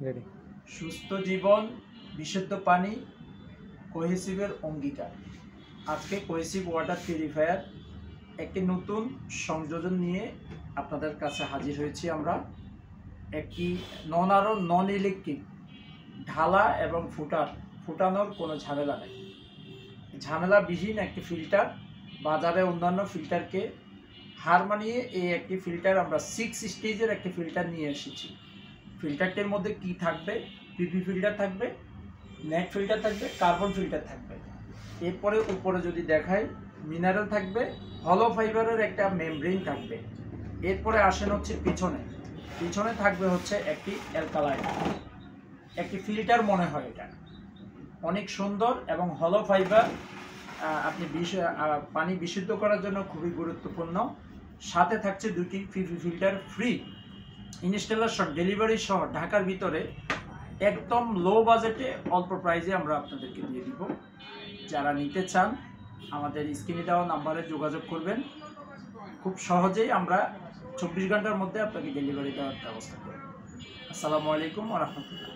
Ready. সুস্থ জীবন, বিশুদ্ধ পানি, কোহেসিভের অঙ্গীকার। আজকে কোহেসিভ ওয়াটার পিউরিফায়ার একটি নতুন সংযোজন নিয়ে আপনাদের কাছে হাজির হয়েছি আমরা। একটি নন ইলেকট্রিক, ঢালা এবং ফুটানোর কোনো ঝামেলা নেই, ঝামেলাবিহীন একটি ফিল্টার। বাজারে অন্যান্য ফিল্টারকে হার মানিয়ে এই একটি ফিল্টার আমরা 6 স্টেজের একটি ফিল্টার নিয়ে এসেছি। ফিল্টারটির মধ্যে কি থাকবে? পিপি ফিল্টার থাকবে, নেট ফিল্টার থাকবে, কার্বন ফিল্টার থাকবে। এরপরে উপরে যদি দেখাই, মিনারেল থাকবে, হলো ফাইবারের একটা মেমব্রেন থাকবে। এরপরে আসেন হচ্ছে পিছনে থাকবে হচ্ছে একটি অ্যালকালাইন, একটি ফিল্টার মনে হয় এটা অনেক সুন্দর এবং হলো ফাইবার। আপনি পানি বিশুদ্ধ করার জন্য খুবই গুরুত্বপূর্ণ। সাথে থাকছে দুটি PP filter free, installation delivery সহ ঢাকার ভিতরে একদম লো বাজেটে অল্প প্রাইসে আমরা আপনাদেরকে দিয়ে দিব। যারা নিতে চান আমাদের স্ক্রিনে দেওয়া নাম্বারে যোগাযোগ করবেন। খুব সহজেই আমরা 24 ঘন্টার মধ্যে আপনাকে ডেলিভারি দেওয়ার ব্যবস্থা করব। আসসালামু আলাইকুম ওয়া রাহমাতুল্লাহ।